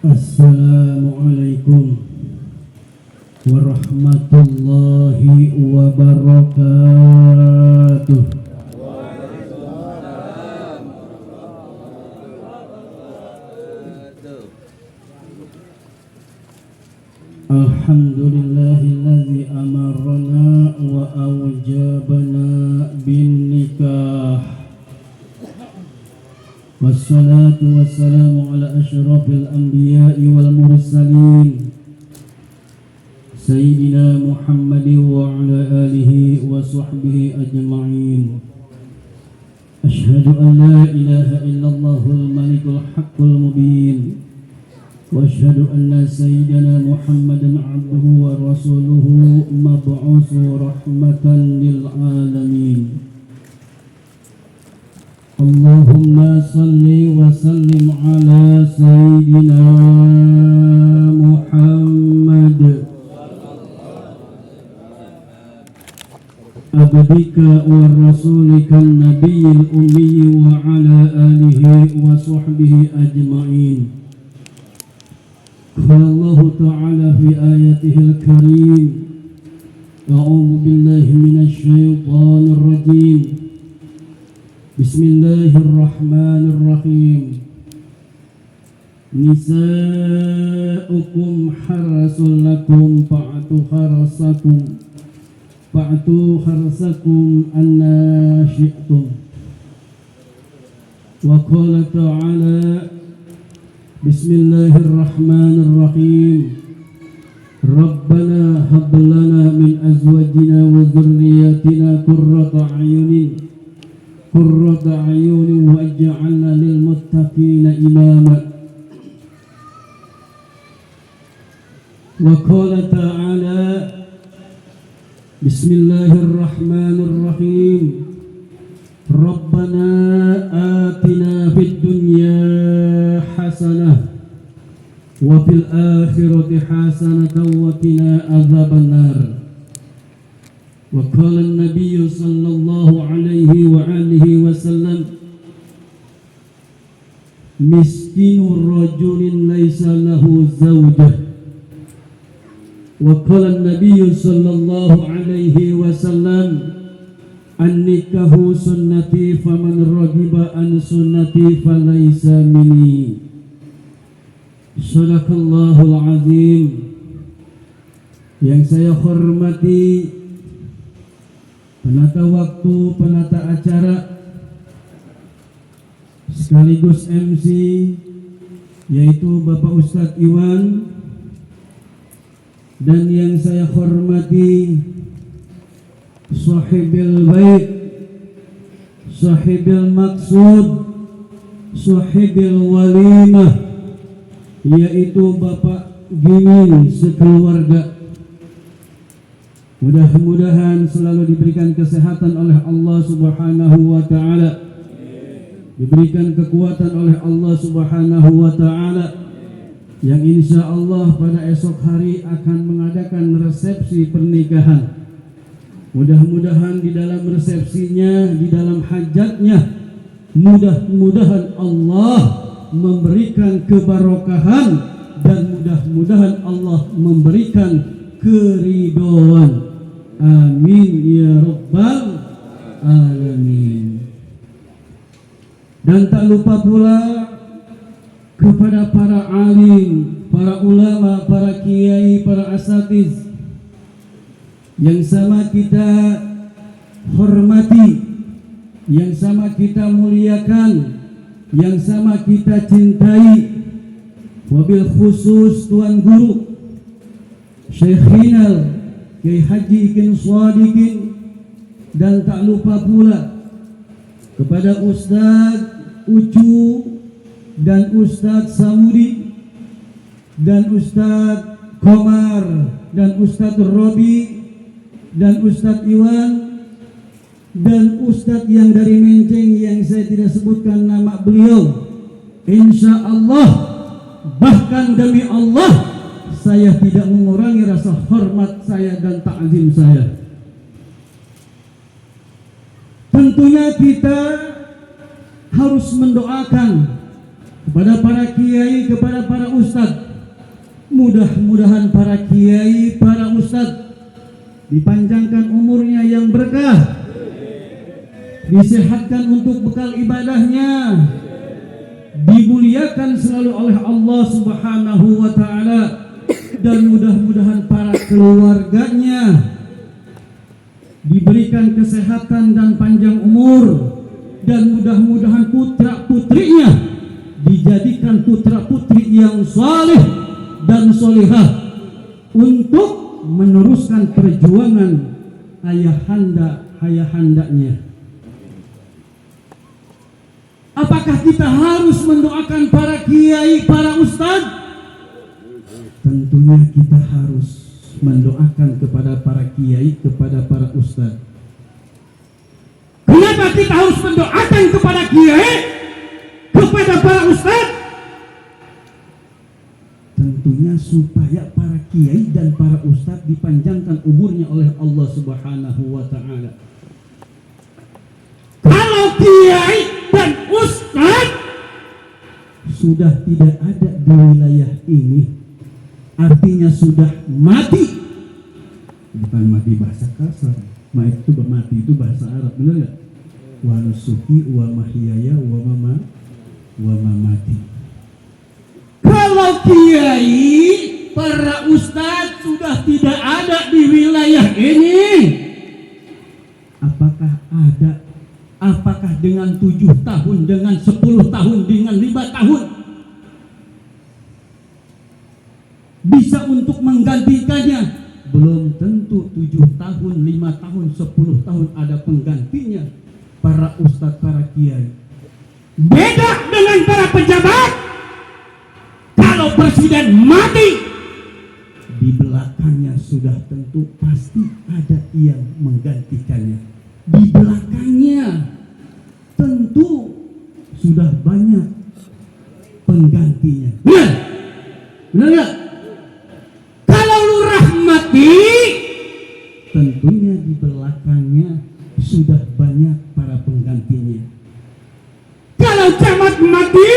Assalamualaikum warahmatullahi wabarakatuh. Alhamdulillahilladzi amarna wa awjabana bin nikah. Wassalatu wassalamu ala asyrafil anbiya'i wal mursalin Sayyidina Muhammadin wa ala alihi wa sahbihi ajma'in. Ashhadu an la ilaha illallahul malikul haqqul mubin wa ashhadu anna sayyidina Muhammadan abduhu wa rasuluhu mab'usu rahmatan lil alamin. Allahumma salli wa sallim ala sayyidina Muhammad abdika wa rasulika nabiyil ummi wa ala alihi wa sahbihi ajma'in. Qala Allah ta'ala fi ayatihil karim, a'udzu billahi minasy syaithanir rajim. Bismillahirrahmanirrahim. Nisa'ukum harasul lakum fa'tu harsakum anna syi'tum. Wa qala ta'ala Bismillahirrahmanirrahim. Rabbana hab lana min azwajina wa dhurriyyatina qurrata a'yunin waj'alna lil muttaqina imama. Wa qala ta'ala Bismillahirrahmanirrahim. Rabbana atina fid dunya hasanah wa fil akhirati hasanatan wa qina adzabannar. Wa qala an-nabiy sallallahu alaihi wa alihi wasallam, miskinur rajulin laisa lahu zawjah. Wa qala an-nabiy sallallahu alaihi wasallam, an-nikahu sunnati faman raghiba an sunnati falaysa minni. Sadaqallahul azim. Yang saya hormati penata waktu, penata acara, sekaligus MC, yaitu Bapak Ustadz Iwan, dan yang saya hormati sahibil bait, sahibil maksud, sahibil walimah, yaitu Bapak Gimin sekeluarga. Mudah-mudahan selalu diberikan kesehatan oleh Allah Subhanahu wa ta'ala, diberikan kekuatan oleh Allah Subhanahu wa ta'ala, yang insya Allah pada esok hari akan mengadakan resepsi pernikahan. Mudah-mudahan di dalam resepsinya, di dalam hajatnya, mudah-mudahan Allah memberikan kebarokahan, dan mudah-mudahan Allah memberikan keridhaan. Amin ya rabbal alamin. Dan tak lupa pula kepada para alim, para ulama, para kiai, para asatiz yang sama kita hormati, yang sama kita muliakan, yang sama kita cintai. Wabil khusus Tuan Guru Syekhinal Kiai Haji Ikin Shadiqin, dan tak lupa pula kepada Ustadz Ucu dan Ustadz Samudi dan Ustadz Komar dan Ustadz Robi dan Ustadz Iwan dan Ustadz yang dari Menceng yang saya tidak sebutkan nama beliau. Insya Allah, bahkan demi Allah, saya tidak mengurangi rasa hormat saya dan ta'zim saya. Tentunya kita harus mendoakan kepada para kiai, kepada para ustadz. Mudah-mudahan para kiai, para ustadz dipanjangkan umurnya yang berkah, disehatkan untuk bekal ibadahnya, dimuliakan selalu oleh Allah Subhanahu wa ta'ala, dan mudah-mudahan para keluarganya diberikan kesehatan dan panjang umur, dan mudah-mudahan putra-putrinya dijadikan putra-putri yang saleh dan solehah untuk meneruskan perjuangan ayahanda-ayahndanya. Apakah kita harus mendoakan para kiai, para ustadz? Tentunya kita harus mendoakan kepada para kiai, kepada para ustadz. Kenapa kita harus mendoakan kepada kiai, kepada para ustadz? Tentunya supaya para kiai dan para ustadz dipanjangkan umurnya oleh Allah Subhanahu wa ta'ala. Kalau kiai dan ustadz sudah tidak ada di wilayah ini, artinya sudah mati. Bukan mati bahasa kasar, mati itu bahasa Arab, benar nggak? Wa nusuki wa mahyaya wa mamati. Kalau kiai, para ustadz sudah tidak ada di wilayah ini, apakah dengan 7 tahun, dengan 10 tahun, dengan 5 tahun bisa untuk menggantikannya? Belum tentu 7 tahun, 5 tahun, 10 tahun ada penggantinya. Para ustadz, para kiai beda dengan para pejabat. Kalau presiden mati, di belakangnya sudah tentu pasti ada yang menggantikannya. Di belakangnya tentu sudah banyak penggantinya. Benar? Benar nggak? Kalau lurah mati, tentunya di belakangnya sudah banyak para penggantinya. Kalau camat mati,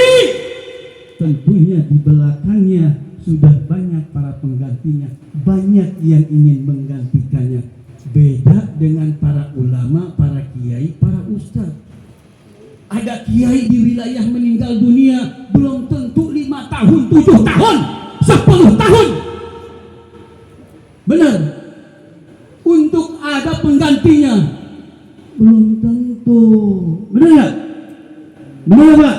tentunya di belakangnya sudah banyak para penggantinya. Banyak yang ingin menggantikannya. Beda dengan para ulama, para kiai, para ustadz. Ada kiai di wilayah meninggal dunia, belum tentu 5 tahun, 7 tahun, 10 tahun. Benar? Untuk ada penggantinya, belum tentu. Benar nggak? Benar Pak?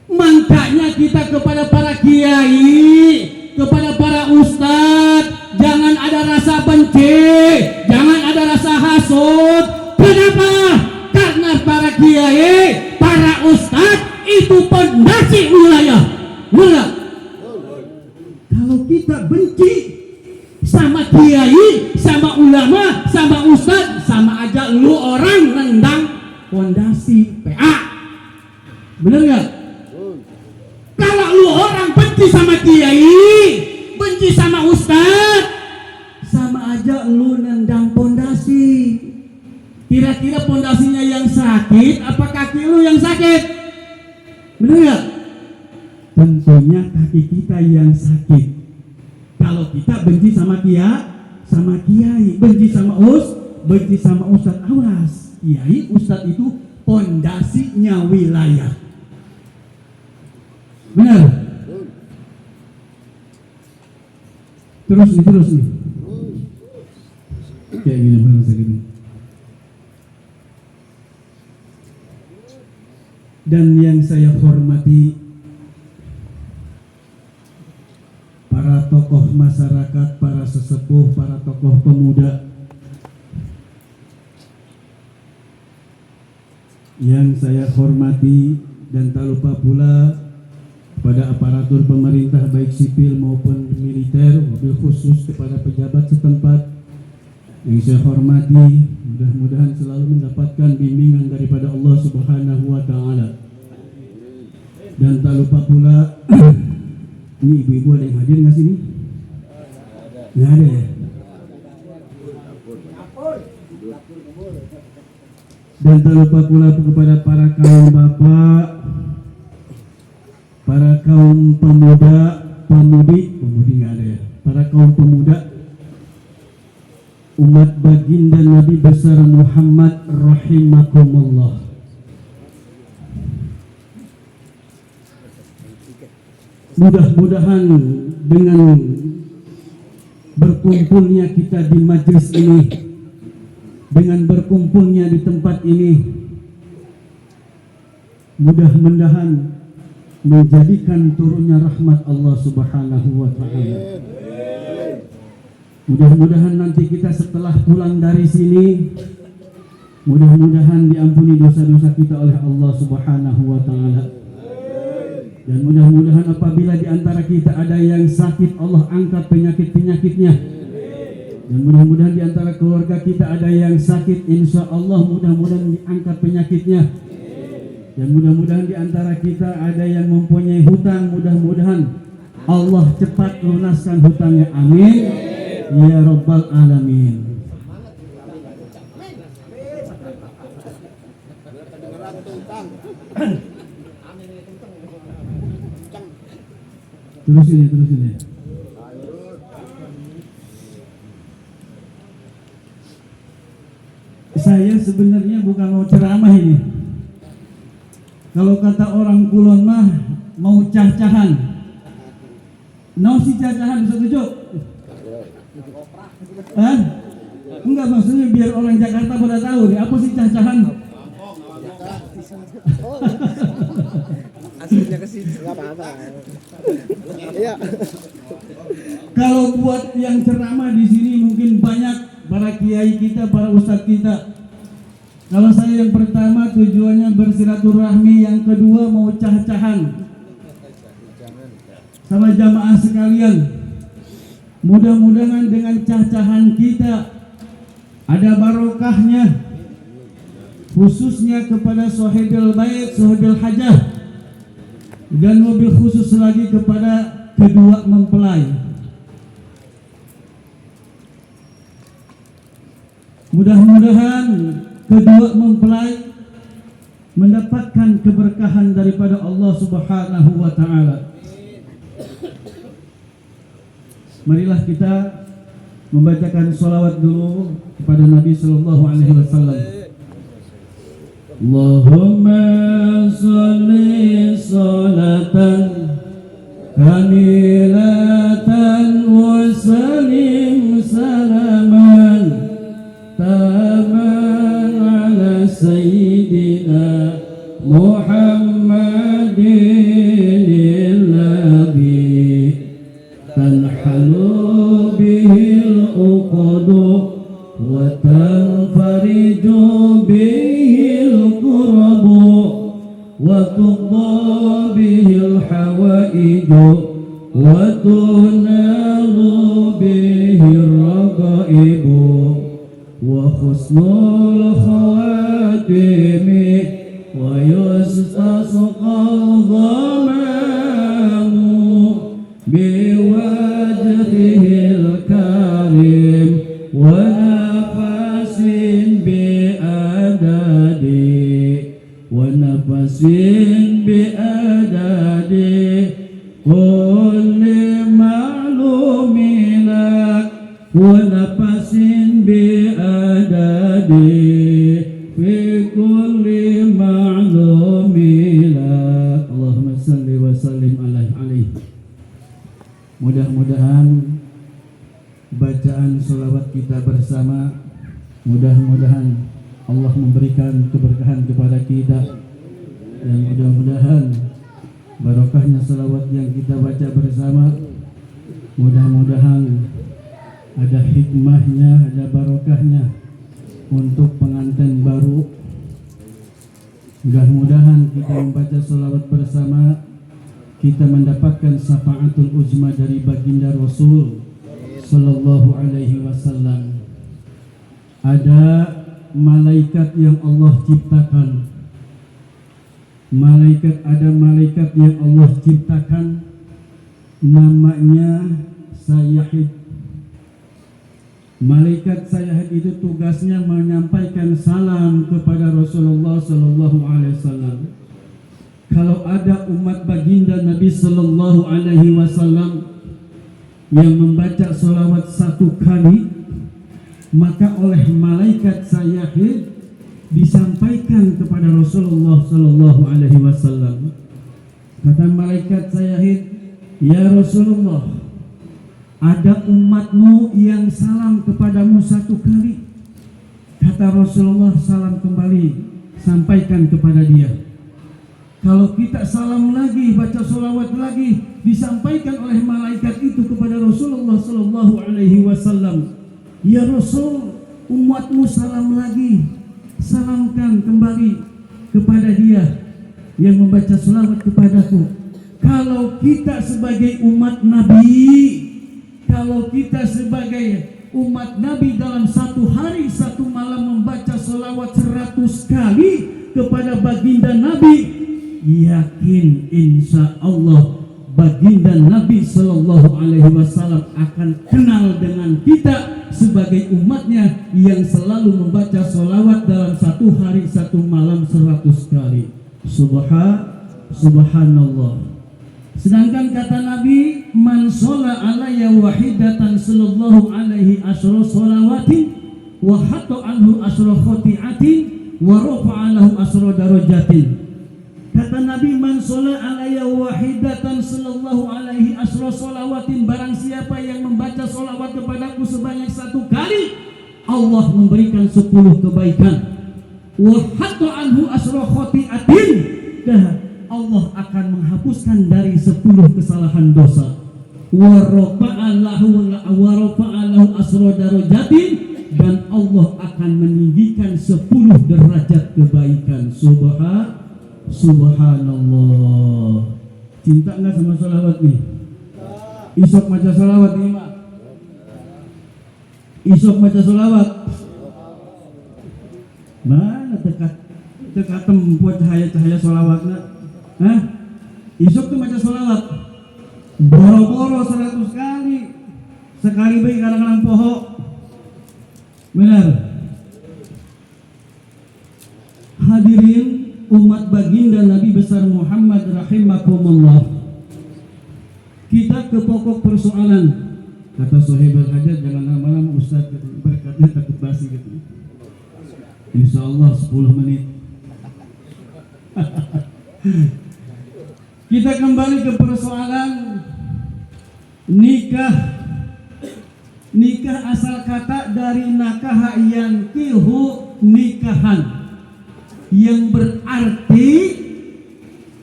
Makanya kita kepada para kiai, kepada para ustadz, jangan ada rasa benci, jangan ada rasa hasud. Kenapa? Karena para kiai, para ustadz itu pondasi wilayah. Benar? Kalau kita benci sama kiai, sama ulama, sama ustadz, sama aja lu orang nendang pondasi PA. Benar nggak? Kalau lu orang benci sama kiai, benci sama ustadz, sama aja lu nendang pondasi. Kira-kira pondasinya yang sakit, apa kaki lu yang sakit? Benar nggak? Tentunya kaki kita yang sakit. Kalau kita benci sama kiai, benci sama ustadz, awas. Kiai, ustadz itu pondasinya wilayah. Benar? Terus nih. Kayak gini, bangsa gini. Dan yang saya hormati, para tokoh masyarakat, para sesepuh, para tokoh pemuda, yang saya hormati, dan tak lupa pula pada aparatur pemerintah baik sipil maupun militer, wabil khusus kepada pejabat setempat yang saya hormati. Mudah-mudahan selalu mendapatkan bimbingan daripada Allah Subhanahu wa ta'ala. Dan tak lupa pula ini ibu-ibu ada yang hadir nggak sini? Nggak ada ya? Dan tak lupa pula kepada para kaum bapak, para kaum pemuda, pemudi nggak ada ya, para kaum pemuda umat baginda Nabi besar Muhammad rahimakumullah. Mudah-mudahan dengan berkumpulnya kita di majelis ini, dengan berkumpulnya di tempat ini, mudah-mudahan menjadikan turunnya rahmat Allah Subhanahu wa Ta'ala. Mudah-mudahan nanti kita setelah pulang dari sini, mudah-mudahan diampuni dosa-dosa kita oleh Allah Subhanahu wa Ta'ala. Dan mudah-mudahan apabila di antara kita ada yang sakit, Allah angkat penyakit-penyakitnya. Dan mudah-mudahan di antara keluarga kita ada yang sakit, insya Allah mudah-mudahan diangkat penyakitnya. Dan mudah-mudahan di antara kita ada yang mempunyai hutang, mudah-mudahan Allah cepat lunaskan hutangnya. Amin ya rabbal alamin. Terus ini. Saya sebenarnya bukan mau ceramah ini. Kalau kata orang Kulon mah mau cah-cahan. Mau si cah-cahan setuju? Enggak, maksudnya biar orang Jakarta pada tahu nih apa sih cah-cahan. Aslinya ke sini enggak apa-apa. Iya. Kalau buat yang ceramah di sini mungkin banyak para kiai kita, para ustadz kita. Kalau saya yang pertama tujuannya bersilaturahmi, yang kedua mau cah-cahan sama jamaah sekalian. Mudah-mudahan dengan cah-cahan kita ada barokahnya, khususnya kepada sohibil bait, sohibil hajah, dan mobil khusus lagi kepada kedua mempelai. Mudah-mudahan kedua mempelai mendapatkan keberkahan daripada Allah Subhanahu wa Ta'ala. Marilah kita membacakan sholawat dulu kepada Nabi Sallallahu Alaihi Wasallam. Allahumma sholli sholatan kamilatan wa salim salaman taman ala sayyidina Muhammadin alladhi tanhalu bihil uqadu wa tanfariju bihil qurabu wa tuqda bihil hawaiju wa tunalu bihil raqaibu wa husnul khawatimi wa yustasqal dhamamu biwajhihil karim wa nafasin biadadi kulli ma'lumina wa nafasin biadadi fi kulli ma'lumina. Allahumma salli wa sallim alaihi. Mudah-mudahan bacaan sholawat kita bersama, mudah-mudahan Allah memberikan keberkahan kepada kita, dan mudah-mudahan barokahnya sholawat yang kita baca bersama, mudah-mudahan ada hikmahnya, ada barokahnya untuk pengantin baru. Mudah-mudahan kita membaca sholawat bersama, kita mendapatkan syafaatul uzma dari baginda Rasul Sallallahu Alaihi Wasallam. Ada malaikat yang Allah ciptakan, ada malaikat yang Allah ciptakan, namanya Sayyahid. Malaikat syahid itu tugasnya menyampaikan salam kepada Rasulullah sallallahu alaihi wasallam. Kalau ada umat baginda Nabi sallallahu alaihi wasallam yang membaca salawat satu kali, maka oleh malaikat syahid disampaikan kepada Rasulullah sallallahu alaihi wasallam. Kata malaikat syahid, "Ya Rasulullah, ada umatmu yang salam kepadamu satu kali." Kata Rasulullah, "Salam kembali, sampaikan kepada dia." Kalau kita salam lagi, baca sholawat lagi, disampaikan oleh malaikat itu kepada Rasulullah sallallahu alaihi wasallam, "Ya Rasul, umatmu salam lagi, salamkan kembali kepada dia yang membaca sholawat kepadaku." Kalau kita sebagai umat Nabi, kalau kita sebagai umat Nabi dalam satu hari satu malam membaca sholawat 100 kali kepada baginda Nabi, yakin insya Allah baginda Nabi Sallallahu Alaihi Wasallam akan kenal dengan kita sebagai umatnya yang selalu membaca sholawat dalam satu hari satu malam 100 kali. Subhanallah. Sedangkan kata Nabi, "Man sholla alayya wahidatan sallallahu alaihi asyra sholawatin wa hatta anhu asyra khati'atin wa rafa'a lahu asyra darajatin." Kata Nabi, "Man sholla alayya wahidatan sallallahu alaihi asyra sholawatin." Barang siapa yang membaca sholawat kepadaku sebanyak satu kali, Allah memberikan 10 kebaikan. Wa hatta anhu asyra khati'atin, Allah akan menghapuskan dari 10 kesalahan dosa. Wa rafa'a lahu asyra darajatin, dan Allah akan meninggikan 10 derajat kebaikan. Subhanallah. Cinta nggak sama sholawat nih? Isok baca sholawat nih, Mak. Isok baca sholawat. Mana dekat tempat cahaya sholawatnya? Hah? Isok tuh baca sholawat boro-boro 100 kali. Sekali baik kadang-kadang poho. Benar. Hadirin umat baginda Nabi besar Muhammad rahimakumullah. Kita ke pokok persoalan. Kata Sohibul Hajat, jangan lama-lama Ustaz, berkatnya takut basi gitu. Insya Allah 10 menit. Kita kembali ke persoalan nikah. Nikah asal kata dari nakaha yang kihu nikahan, yang berarti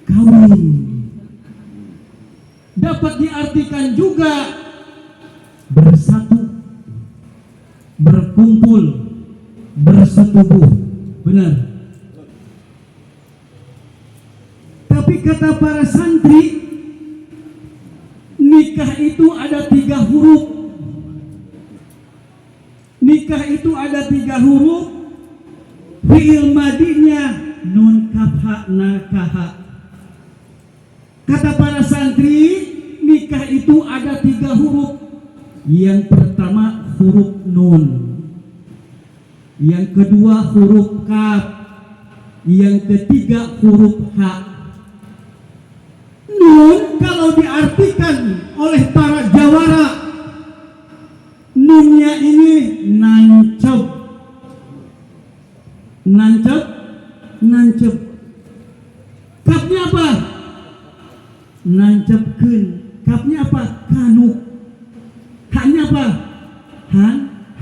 kawin. Dapat diartikan juga bersatu, berkumpul, bersetubuh. Benar. Tapi kata para santri, nikah itu ada 3 huruf. Nikah itu ada 3 huruf. Fi'il madinya nun kafha nakaha. Kata para santri, nikah itu ada 3 huruf. Yang pertama huruf nun, yang kedua huruf kaf, yang ketiga huruf ha. Nun kalau diartikan oleh para jawara, nunnya ini nancep. Kapnya apa? Nancepkeun. Kapnya apa? Kanu. Haknya apa?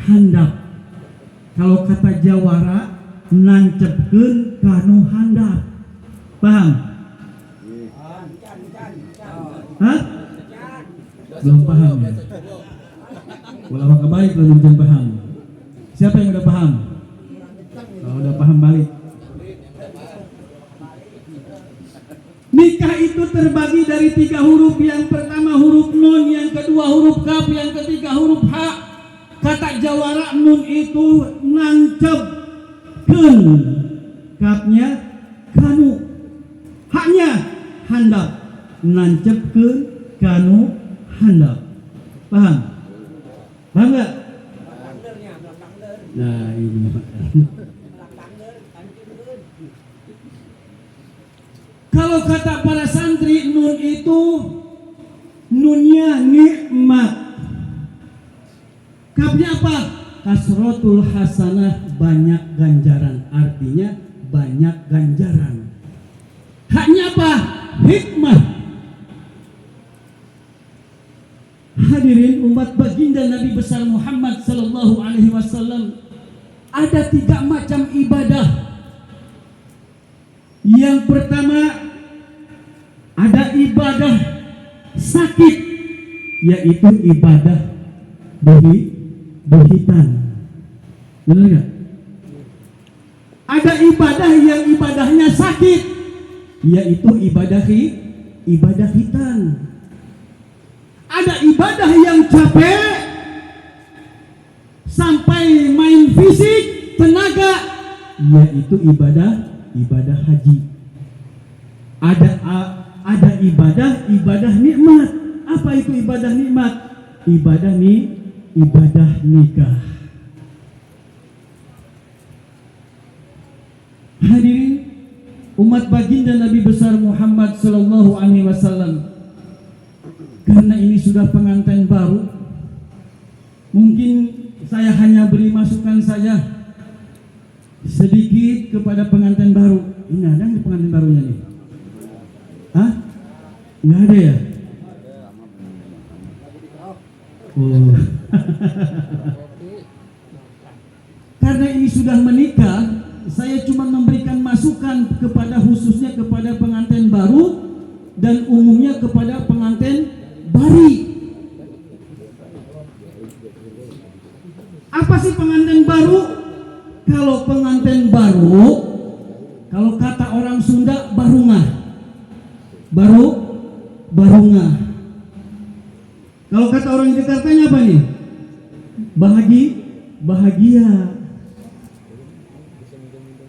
Handap. Kalau kata jawara, nancepkeun kanu handap. Paham? Hah? Belum paham ya? Walau kebaik belum paham. Siapa yang udah paham? Kalau udah paham balik. Nikah itu terbagi dari 3 huruf. Yang pertama huruf nun, yang kedua huruf kaf, yang ketiga huruf ha. Kata jawara nun itu nancepkeun, kafnya kanu, haknya handap. Nancepkeun kanu handap. Paham? Paham enggak? Nah ini kalau kata para santri, nun itu nunnya nikmat, kapnya apa? Kasrotul hasanah, banyak ganjaran, artinya banyak ganjaran. Haknya apa? Hikmah. Hadirin umat baginda Nabi besar Muhammad sallallahu alaihi wasallam, ada 3 macam ibadah. Yang pertama, ada ibadah sakit, yaitu ibadah behitan. Benar nggak? Ada ibadah yang ibadahnya sakit, yaitu ibadah hitan. Ada ibadah yang capek sampai main fisik, tenaga, yaitu ibadah haji. Ada ibadah nikmat. Apa itu ibadah nikmat? Ibadah nikah. Hadirin umat baginda Nabi besar Muhammad sallallahu alaihi wasallam, karena ini sudah pengantin baru, mungkin saya hanya beri masukan saja sedikit kepada pengantin baru. Ini ada nggak pengantin barunya nih? Hah? Nggak ada ya? Oh. Karena ini sudah menikah, saya cuma memberikan masukan kepada khususnya kepada pengantin baru dan umumnya kepada pengantin bari. Apa sih pengantin baru? Kalau pengantin baru, kalau kata orang Sunda, barungah. Barungah. Kalau kata orang Jakartanya apa nih? Bahagia.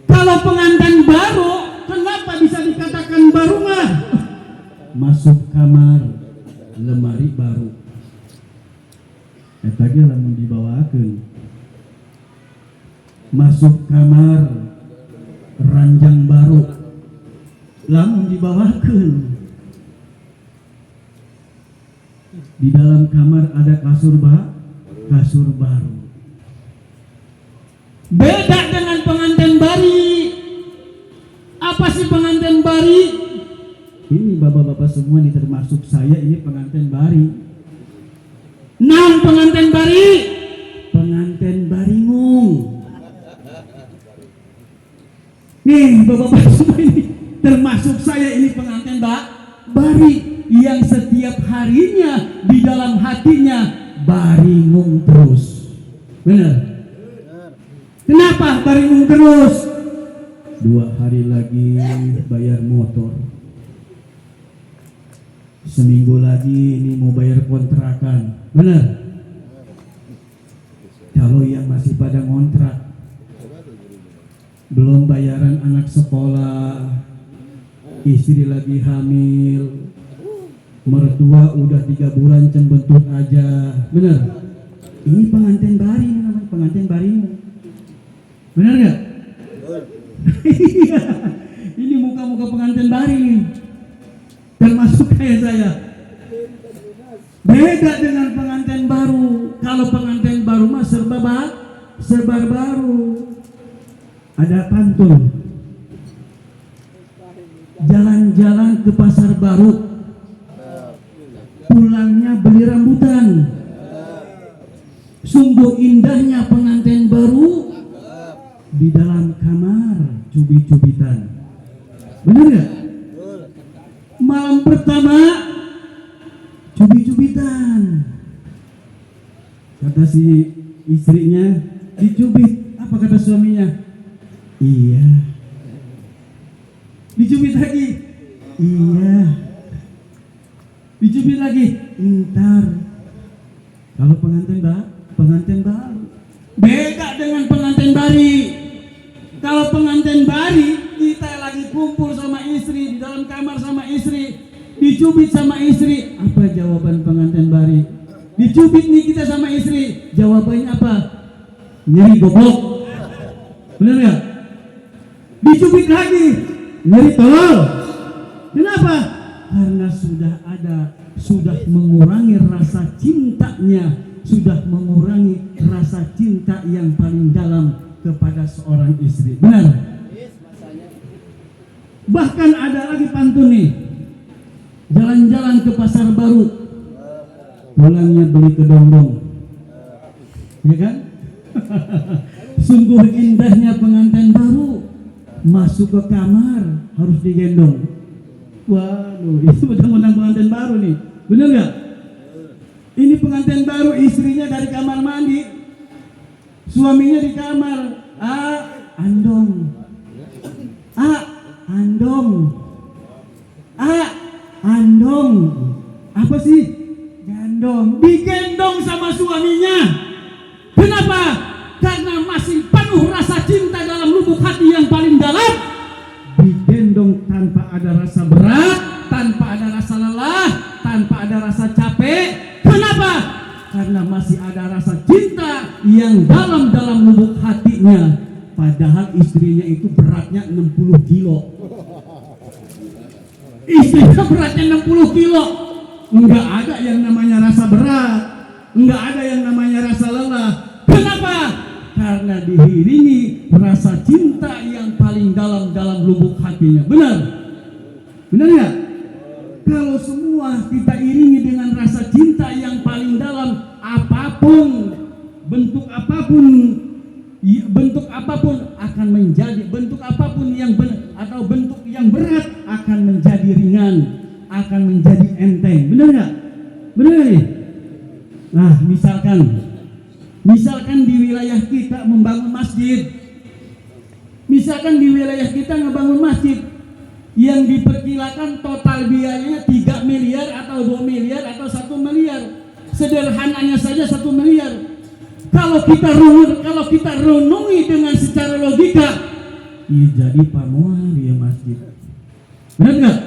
Kalau pengantin baru, kenapa bisa dikatakan barungah? Masuk kamar, lemari baru. Tadi lamun dibawakeun. Masuk kamar, ranjang baru, lamun dibawakeun. Di dalam kamar ada kasur baru. Beda dengan pengantin bari. Apa sih pengantin bari? Ini bapak-bapak semua ini termasuk saya, ini pengantin bari. Pengantin bari? Pengantin baringung. Nih bapak-bapak semua ini termasuk saya, ini pengantin bari yang setiap harinya di dalam hatinya baringung terus. Benar? Kenapa baringung terus? 2 hari lagi bayar motor, seminggu lagi ini mau bayar kontrakan. Benar? Kalau yang masih pada ngontrak, belum bayaran anak sekolah, istri lagi hamil, mertua udah 3 bulan cembentut aja. Benar? Ini pengantin bari, namanya pengantin baringung. Benar gak? Ini muka-muka pengantin bari nih, termasuk kayak saya. Beda dengan pengantin baru. Kalau pengantin baru mah serba baru. Ada pantun, jalan-jalan ke pasar baru, pulangnya beli rambutan. Sungguh indahnya pengantin baru di dalam kamar cubit-cubitan. Benar gak? Malam pertama cubit-cubitan. Kata si istrinya, dicubit. Apa kata suaminya? Iya. Dicubit lagi. Iya. Dicubit lagi. Ntar. Kalau pengantin baru. Beda dengan pengantin bari. Kalau pengantin bari, kita lagi kumpul sama istri, di dalam kamar sama istri, dicubit sama istri. Apa jawaban pengantin bari? Dicubit nih kita sama istri. Jawabannya apa? nyeri goblok. Benar nggak? Dicubit lagi, nyeri tolol. Kenapa? Karena sudah mengurangi rasa cintanya, sudah mengurangi rasa cinta yang paling dalam kepada seorang istri. Benar? Bahkan ada lagi pantun nih, jalan-jalan ke pasar baru, pulangnya beli kedondong, ya kan? Sungguh indahnya pengantin baru, masuk ke kamar harus digendong. Waduh, itu benar-benar pengantin baru nih, bener nggak? Ini pengantin baru, istrinya dari kamar mandi, suaminya di kamar. Andong, andong, apa sih? Gendong, digendong sama suaminya. Kenapa? Karena masih penuh rasa cinta dalam lubuk hati yang paling dalam. Digendong tanpa ada rasa berat, tanpa ada rasa lelah, tanpa ada rasa capek. Kenapa? Karena masih ada rasa cinta yang dalam lubuk hatinya. Padahal istrinya itu beratnya 60 kilo. Istrinya beratnya 60 kilo. Enggak ada yang namanya rasa berat, enggak ada yang namanya rasa lelah. Kenapa? Karena diiringi rasa cinta yang paling dalam lubuk hatinya. Benar? Benar ya? Kalau semua kita iringi dengan rasa cinta yang paling dalam, apapun, bentuk apapun akan menjadi, bentuk apapun yang atau bentuk yang berat akan menjadi ringan, akan menjadi enteng. Benar nggak? Benar nih? Nah, misalkan di wilayah kita membangun masjid, misalkan di wilayah kita ngebangun masjid yang diperkirakan total biayanya 3 miliar atau 2 miliar atau 1 miliar, sederhananya saja 1 miliar. Kalau kita renungi dengan secara logika, ya jadi pamuan dia masjid. Benar nggak?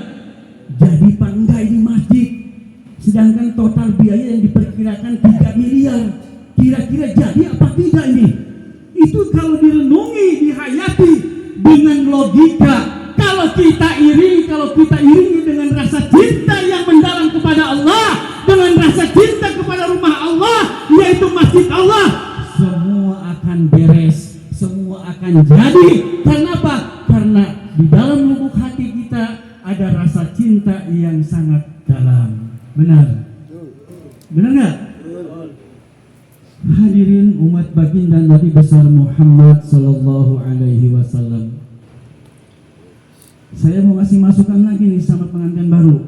Jadi panggah ini masjid. Sedangkan total biaya yang diperkirakan 3 miliar. Kira-kira jadi apa tidak ini? Itu kalau direnungi, dihayati dengan logika. Kalau kita iringi dengan rasa cinta yang mendalam kepada Allah, dengan rasa cinta kepada rumah Allah, yaitu masjid Allah, semua akan beres, semua akan jadi. Kenapa? Karena di dalam lubuk hati kita ada rasa cinta yang sangat dalam. Benar? Benar nggak? Hadirin umat baginda Nabi besar Muhammad sallallahu alaihi wasallam. Saya mau kasih masukan lagi nih sama pengantin baru.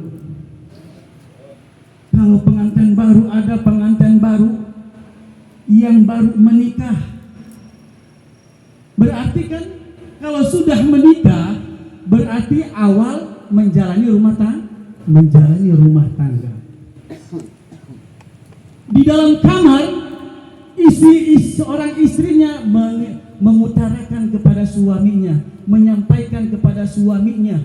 Kalau pengantin baru, ada pengantin baru yang baru menikah. Berarti kan kalau sudah menikah berarti awal menjalani rumah tangga. Di dalam kamar seorang istrinya mengutarakan kepada suaminya, menyampaikan kepada suaminya.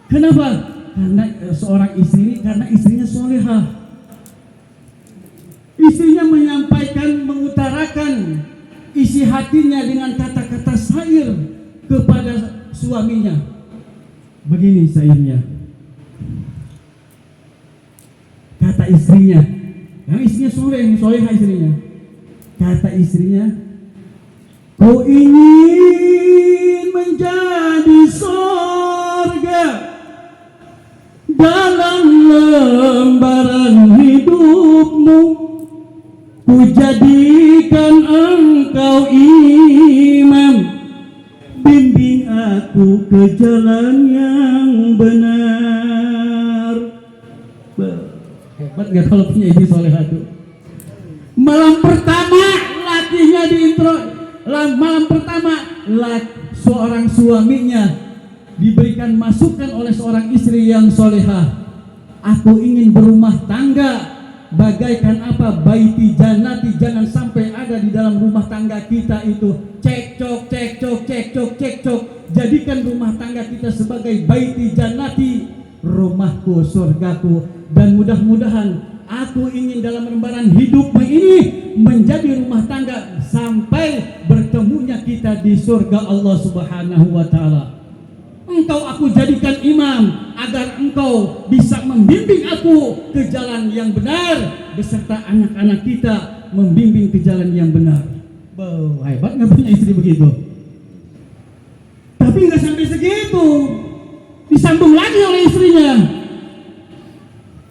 Kenapa? Karena seorang istri, karena istrinya solehah. Istrinya menyampaikan, mengutarakan isi hatinya dengan kata-kata syair kepada suaminya. Begini syairnya. Kata istrinya, yang istrinya solehah istrinya. Kata istrinya, kau ingin menjadi surga dalam lembaran hidupmu, ku jadikan engkau imam, bimbing aku ke jalan yang benar. Hebat gak kalau punya istri solehah tuh? Malam pertama latihnya di intro. Malam pertama seorang suaminya diberikan masukan oleh seorang istri yang solehah. Aku ingin berumah tangga bagaikan apa? Baiti jannati. Jangan sampai ada di dalam rumah tangga kita itu cekcok. Jadikan rumah tangga kita sebagai baiti jannati, rumahku, surgaku. Dan mudah-mudahan aku ingin dalam lembaran hidupmu ini menjadi rumah tangga sampai kita di surga Allah Subhanahu wa taala. Engkau aku jadikan imam agar engkau bisa membimbing aku ke jalan yang benar beserta anak-anak kita membimbing ke jalan yang benar. Wow, hebat nggak punya istri begitu? Tapi nggak sampai segitu, disambung lagi oleh istrinya.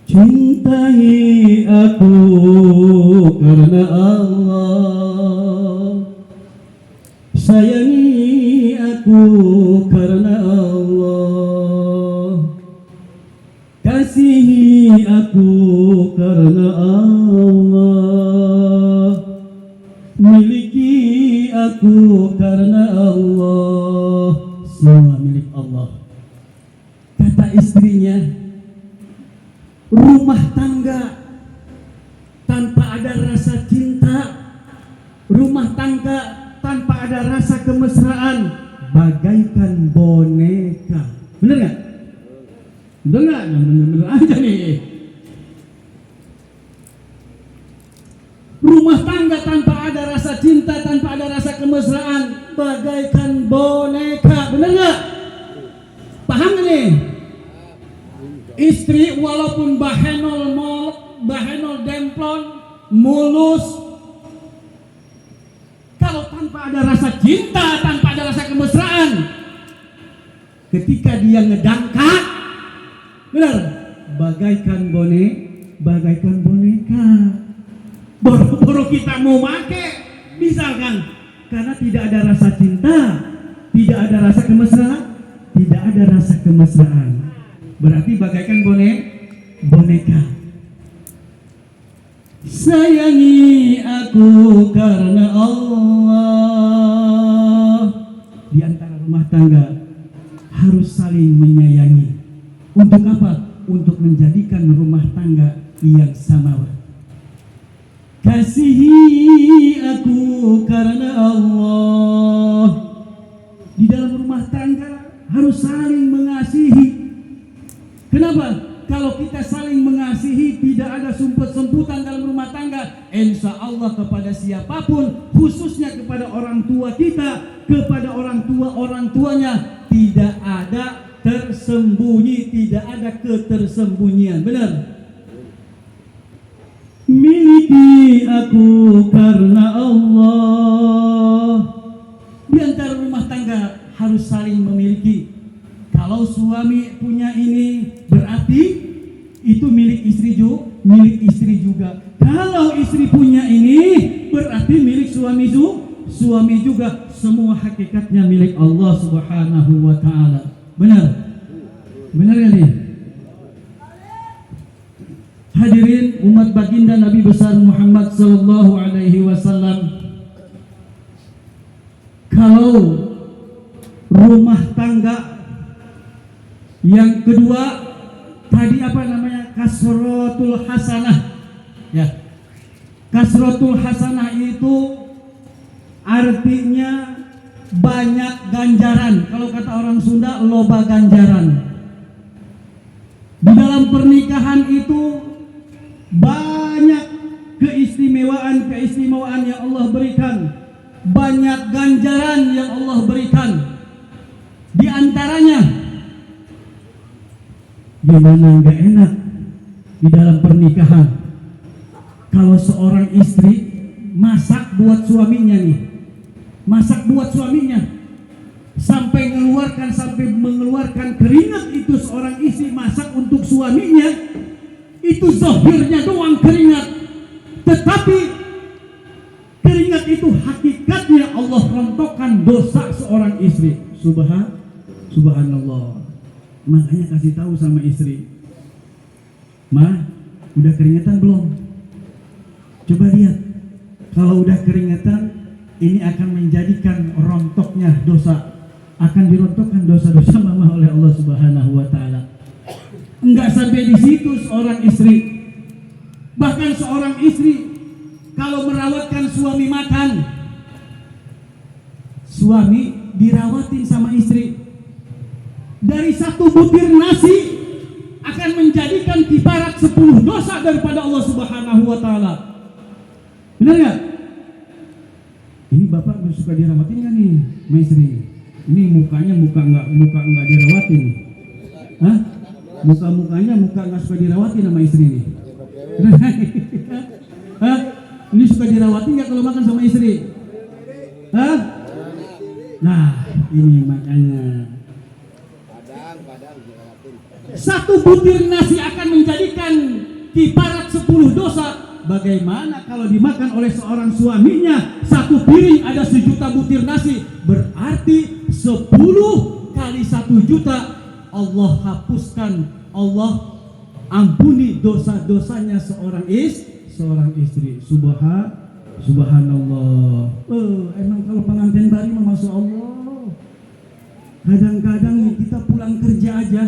Cintai aku karena Allah, sayangi aku karena Allah, kasihi aku karena Allah, miliki aku karena Allah, semua milik Allah. Kata istrinya, rumah tangga tanpa ada rasa cinta, rumah tangga tanpa ada rasa kemesraan bagaikan boneka. Bener nggak? Bener nggak? Bener aja nih. Rumah tangga tanpa ada rasa cinta, tanpa ada rasa kemesraan bagaikan boneka. Bener nggak? Paham nggak nih? Istri walaupun bahenol demplon, mulus, kalau tanpa ada rasa cinta, tanpa ada rasa kemesraan, ketika dia ngedangkat, benar, bagaikan boneka. Boro-boro kita mau make, misalkan, karena tidak ada rasa cinta, tidak ada rasa kemesraan, tidak ada rasa kemesraan. Berarti bagaikan boneka. Sayangi aku karena Allah. Di antara rumah tangga harus saling menyayangi. Untuk apa? Untuk menjadikan rumah tangga yang samawa. Kasihi aku karena Allah. Di dalam rumah tangga harus saling mengasihi. Kenapa? Kalau kita saling mengasihi, tidak ada sumput-sumputan dalam rumah tangga, insya Allah kepada siapapun, khususnya kepada orang tua kita, kepada orang tuanya, tidak ada tersembunyi, tidak ada ketersembunyian. Benar? Miliki aku karena Allah. Di antara rumah tangga harus saling memiliki. Kalau suami punya ini berarti itu milik istri juga. Kalau istri punya ini berarti milik suami juga. Semua hakikatnya milik Allah Subhanahu wa taala. Benar? Benar ya nih? Hadirin umat baginda Nabi besar Muhammad sallallahu alaihi wasallam, kalau rumah tangga yang kedua tadi apa namanya? Kasratul hasanah. Ya. Kasratul hasanah itu artinya banyak ganjaran. Kalau kata orang Sunda, loba ganjaran. Di dalam pernikahan itu banyak keistimewaan yang Allah berikan. Banyak ganjaran yang Allah berikan. Di antaranya, gimana nggak enak di dalam pernikahan kalau seorang istri masak buat suaminya sampai mengeluarkan keringat. Itu seorang istri masak untuk suaminya, itu zahirnya doang keringat, tetapi keringat itu hakikatnya Allah rontokkan dosa seorang istri. Subhanallah. Makanya kasih tahu sama istri, "Ma, udah keringetan belum? Coba lihat. Kalau udah keringetan, ini akan menjadikan rontoknya dosa. Akan dirontokkan dosa-dosa mama oleh Allah Subhanahu wa taala." Enggak sampai di situ seorang istri. Bahkan seorang istri kalau merawatkan suami makan, suami dirawatin sama istri. Dari satu butir nasi akan menjadikan kiparat 10 dosa daripada Allah Subhanahu wa taala. Benar enggak? Ini bapak suka dirawatin nggak nih, sama istri? Ini mukanya muka nggak dirawatin. Hah? Mukanya nggak suka dirawatin sama istri nih. Hah? Ini suka dirawatin nggak kalau makan sama istri? Hah? Nah, ini makanya. Satu butir nasi akan menjadikan kiparat 10 dosa. Bagaimana kalau dimakan oleh seorang suaminya? Satu piring ada 1 juta butir nasi, berarti 10 kali 1 juta Allah hapuskan, Allah ampuni dosa-dosanya seorang istri. Subhanallah. Emang kalau pengantin baru mah masya Allah. Kadang-kadang kita pulang kerja aja.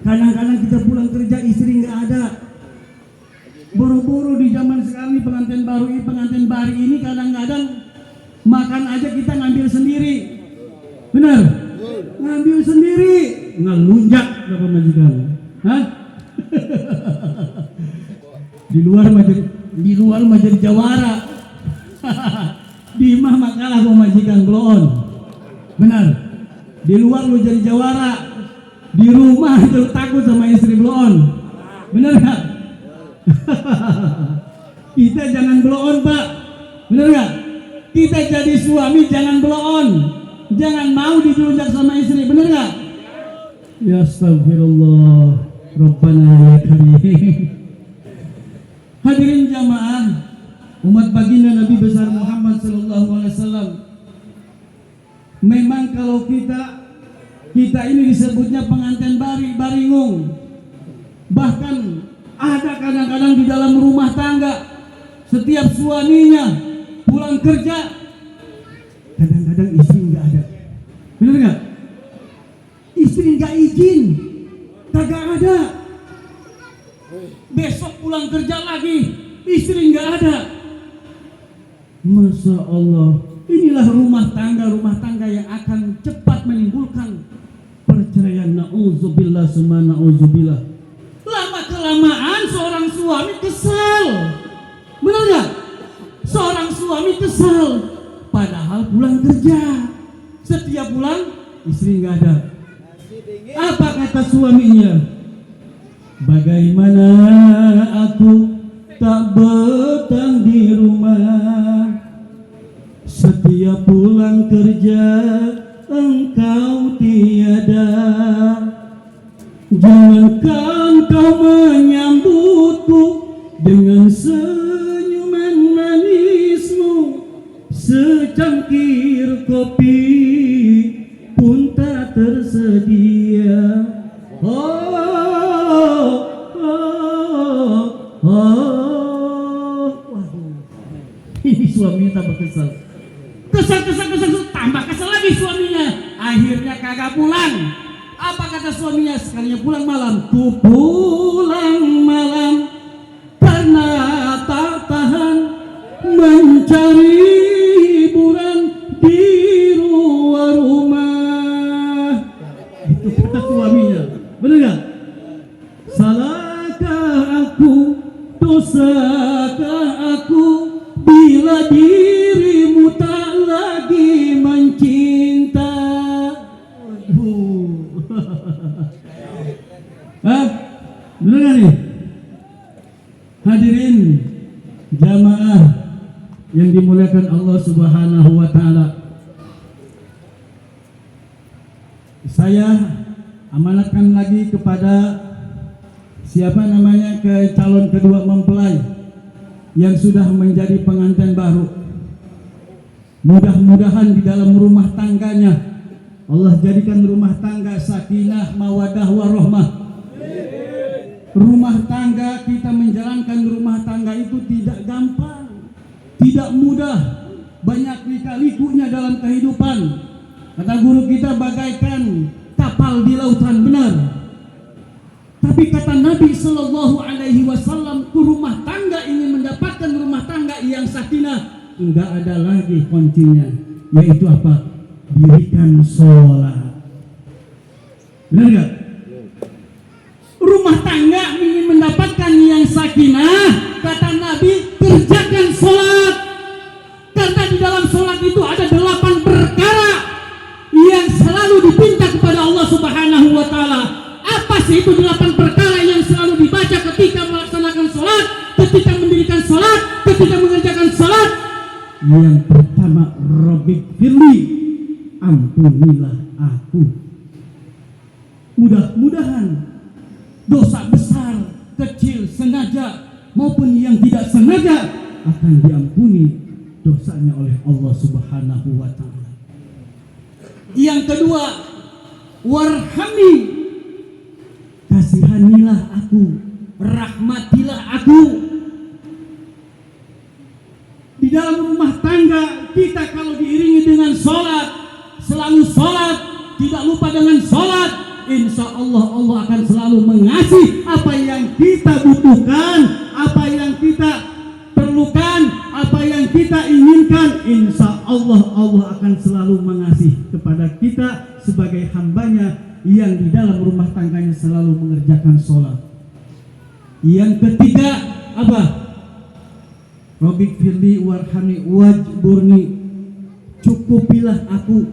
Kadang-kadang kita pulang kerja istri nggak ada. Boro-boro di zaman sekarang ini pengantin baru ini kadang-kadang makan aja kita ngambil sendiri. Benar? Ngambil sendiri, ngelunjak berapa majikan? Hah? Di luar mah jadi jawara. Di mah makalah mau majikan bloon. Benar? Di luar lu jadi jawara. Di rumah lu takut sama istri bloon. Benar gak? Kita jangan bloon, Pak. Benar gak? Kita jadi suami jangan bloon. Jangan mau dilunjak sama istri. Benar gak? Ya astagfirullah. Rabbana ya karim. Hadirin jamaah, umat baginda Nabi besar Muhammad sallallahu alaihi wasallam. Memang kalau kita ini disebutnya pengantin baringung. Bahkan ada kadang-kadang di dalam rumah tangga, setiap suaminya pulang kerja, kadang-kadang istri nggak ada. Benar nggak? Istri nggak izin, kagak ada. Besok pulang kerja lagi, istri nggak ada. Masya Allah, inilah rumah tangga yang akan cepat menimbulkan perceraian. Na'udzubillah summa na'udzubillah. Lama kelamaan seorang suami kesal. Benar nggak? Seorang suami kesal, padahal pulang kerja. Setiap pulang istri nggak ada. Apa kata suaminya? Bagaimana aku tak betah di rumah, setiap pulang kerja engkau tiada. Jangankan kau menyambutku dengan senyuman manismu, secangkir kopi pun tak tersedia. Ini suaminya tambah kesal. Kesal, tambah kesal lagi suaminya. Akhirnya kagak pulang. Apa kata suaminya? Sekalinya pulang malam. Ku pulang malam karena tak tahan mencari hiburan di luar rumah. Itu kata suaminya. Benar gak? Salahkah aku, dosakah aku bila dirimu tak lagi mencinta? Waduh. Hah? Benar gak nih? Hadirin jamaah yang dimuliakan Allah Subhanahu wa ta'ala, saya amanatkan lagi kepada siapa namanya ke calon kedua mempelai yang sudah menjadi pengantin baru. Mudah-mudahan di dalam rumah tangganya Allah jadikan rumah tangga sakinah, mawadah, warahmah. Rumah tangga, kita menjalankan rumah tangga itu tidak gampang, tidak mudah, banyak lika-likunya dalam kehidupan. Kata guru kita bagaikan kapal di lautan, benar. Tapi kata Nabi Sallallahu Alaihi Wasallam, rumah tangga ini mendapatkan rumah tangga yang sakinah, enggak ada lagi kuncinya, yaitu apa? Dirikan sholat. Benar enggak? Rumah tangga ingin mendapatkan yang sakinah, kata Nabi, kerjakan sholat. Karena di dalam sholat sih itu 8 perkara yang selalu dibaca ketika melaksanakan sholat, ketika mendirikan sholat, ketika mengerjakan sholat. Yang pertama, Rabbighfirli, ampunilah aku. Mudah-mudahan dosa besar, kecil, sengaja maupun yang tidak sengaja akan diampuni dosanya oleh Allah Subhanahu wa ta'ala. Yang kedua, warhamni, kasihanilah aku, rahmatilah aku. Di dalam rumah tangga kita kalau diiringi dengan sholat, selalu sholat, tidak lupa dengan sholat, insya Allah Allah akan selalu mengasihi apa yang kita butuhkan, apa yang kita perlukan, apa yang kita inginkan. Insya Allah Allah akan selalu mengasihi kepada kita sebagai hambanya yang di dalam rumah tangganya selalu mengerjakan sholat. Yang ketiga apa? Rabbighfirli warhamni wajburni, cukupilah aku,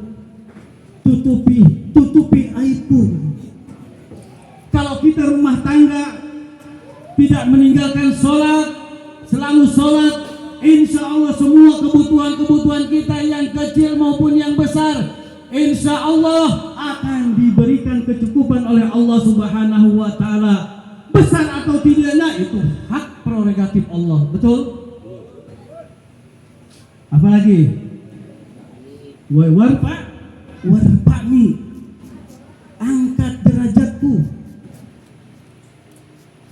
tutupi aibku. Kalau kita rumah tangga tidak meninggalkan sholat, selalu sholat, insya Allah semua kebutuhan kita yang kecil maupun yang besar, insya Allah akan diberikan kecukupan oleh Allah Subhanahu wa ta'ala. Besar atau tidaknya itu hak prerogatif Allah, betul? Apalagi warfa'ni, angkat derajatku.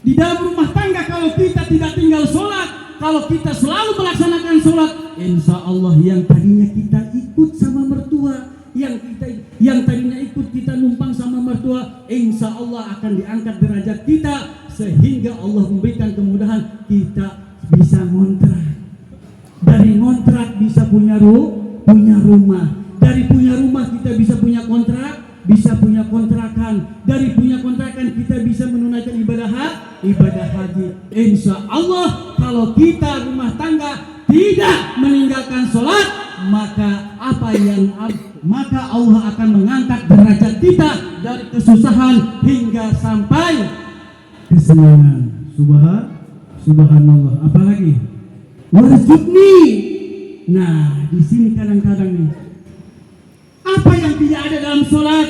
Di dalam rumah tangga kalau kita tidak tinggal sholat, kalau kita selalu melaksanakan sholat, insya Allah yang tadinya kita ikut sama mertua, yang tadinya ikut kita numpang sama mertua, insya Allah akan diangkat derajat kita sehingga Allah memberikan kemudahan kita bisa ngontrak. Dari ngontrak bisa punya rumah. Dari punya rumah kita bisa punya kontrak, bisa punya kontrakan. Dari punya kontrakan kita bisa menunaikan ibadah haji. Insya Allah kalau kita rumah tangga tidak meninggalkan sholat, maka Allah akan mengangkat derajat kita dari kesusahan hingga sampai kesenangan. Subhanallah. Apalagi warzuqni. Nah, di sini kadang-kadang nih, apa yang tidak ada dalam sholat?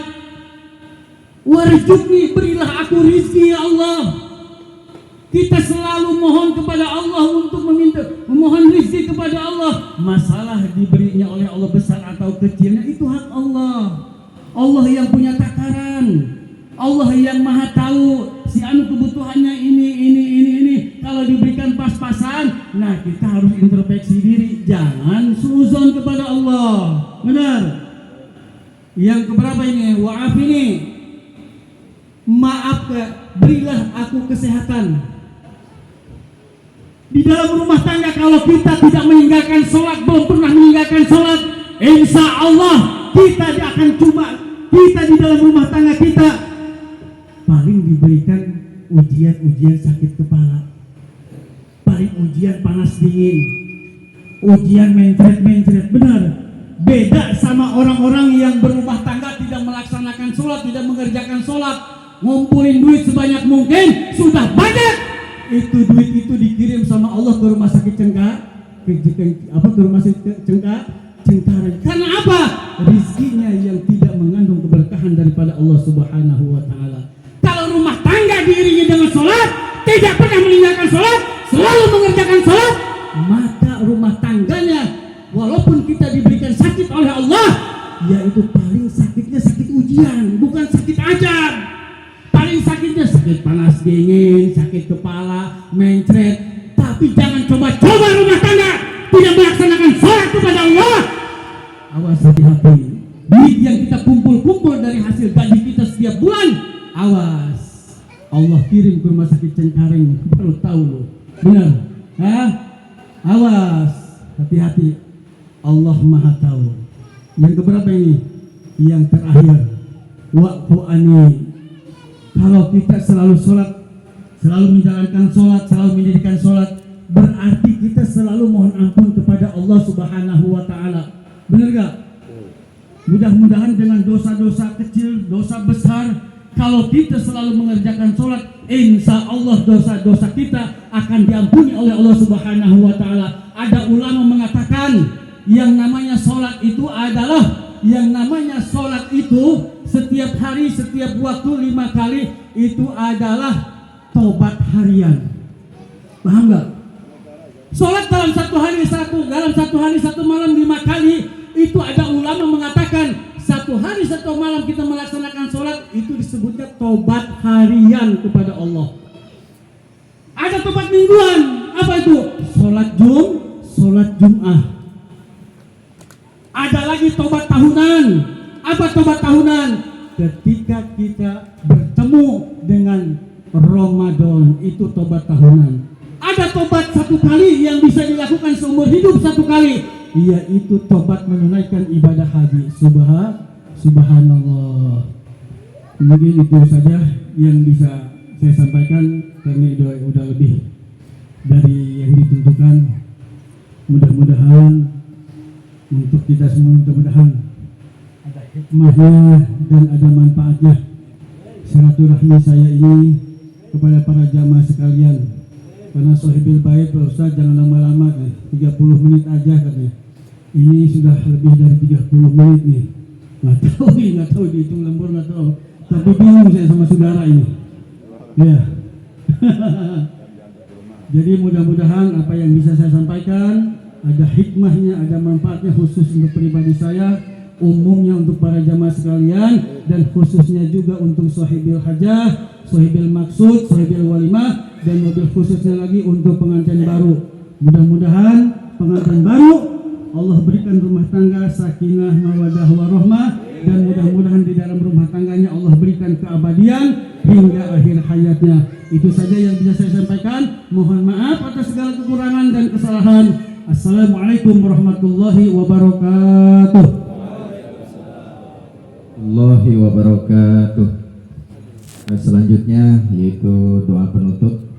Warzuqni, berilah aku rizki ya Allah. Kita selalu mohon kepada Allah untuk memohon rizki kepada Allah. Masalah diberinya oleh Allah besar atau kecilnya itu hak Allah. Allah yang punya takaran. Allah yang maha tahu si anu kebutuhannya ini. Kalau diberikan pas-pasan, nah kita harus introspeksi diri, jangan suuzon kepada Allah. Benar. Yang keberapa ini? Wa'afini, maaf, berilah aku kesehatan. Di dalam rumah tangga kalau kita tidak meninggalkan sholat, belum pernah meninggalkan sholat, insya Allah kita di dalam rumah tangga kita paling diberikan ujian sakit kepala, paling ujian panas dingin, ujian mentret. Benar. Beda sama orang-orang yang berumah tangga tidak melaksanakan sholat, tidak mengerjakan sholat, ngumpulin duit sebanyak mungkin, sudah banyak. Itu duit itu dikirim sama Allah ke rumah sakit Cengkareng. Karena apa? Rizkinya yang tidak mengandung keberkahan daripada Allah Subhanahu wa ta'ala. Kalau rumah tangga diiringi dengan sholat, tidak pernah meninggalkan sholat, selalu mengerjakan sholat, maka rumah tangganya walaupun kita diberikan sakit oleh Allah, yaitu paling sakitnya sakit ujian, bukan sakit ajab. Paling sakitnya sakit panas dingin, sakit kepala, mencret. Tapi jangan coba-coba rumah tangga tidak melaksanakan sholat kepada Allah. Awas, hati-hati. Duit yang kita kumpul dari hasil gaji kita setiap bulan, awas, Allah kirim ke rumah sakit Cengkareng, baru tahu lo. Benar? Awas, hati-hati. Allah maha tahu. Yang keberapa ini? Yang terakhir, wa'fu ani. Kalau kita selalu sholat, selalu menjalankan sholat, selalu mendirikan sholat, berarti kita selalu mohon ampun kepada Allah Subhanahu wa ta'ala. Benar gak? Mudah-mudahan dengan dosa-dosa kecil, dosa besar, Kalau kita selalu mengerjakan sholat, insya Allah dosa-dosa kita akan diampuni oleh Allah Subhanahu wa Ta'ala. Ada ulama mengatakan yang namanya sholat itu setiap hari, setiap waktu 5 kali itu adalah tobat harian. Paham nggak? Sholat dalam satu hari satu malam 5 kali, itu ada ulama mengatakan 1 hari 1 malam kita melaksanakan sholat itu disebutnya tobat harian kepada Allah. Ada tobat mingguan, apa itu? Sholat Jum'ah. Ada lagi tobat tahunan. Apa tobat tahunan? Ketika kita bertemu dengan Ramadan, itu tobat tahunan. Ada tobat 1 kali yang bisa dilakukan seumur hidup 1 kali, yaitu tobat menunaikan ibadah haji. Subhanallah. Mungkin itu saja yang bisa saya sampaikan karena udah lebih dari yang ditentukan. Mudah-mudahan untuk kita semua, mudah-mudahan ada hikmahnya dan ada manfaatnya. Silaturahmi saya ini kepada para jamaah sekalian. Karena Sohibil Bait, Pak Ustaz, jangan lama-lama kan, 30 menit aja katanya. Ini sudah lebih dari 30 menit nih. Nggak tahu dihitung lembur, nggak tahu. Tapi bingung saya sama saudara ini. Ya. Jadi mudah-mudahan apa yang bisa saya sampaikan ada hikmahnya, ada manfaatnya khusus untuk pribadi saya, umumnya untuk para jamaah sekalian, dan khususnya juga untuk Sohibil Hajah, Sohibil Maksud, Sohibil Walimah, dan mobil khususnya lagi untuk pengantin baru. Mudah-mudahan pengantin baru Allah berikan rumah tangga sakinah, mawadah, warahmah, dan mudah-mudahan di dalam rumah tangganya Allah berikan keabadian hingga akhir hayatnya. Itu saja yang bisa saya sampaikan. Mohon maaf atas segala kekurangan dan kesalahan. Assalamualaikum warahmatullahi wabarakatuh. Warahmatullahi wabarakatuh. Selanjutnya yaitu doa penutup.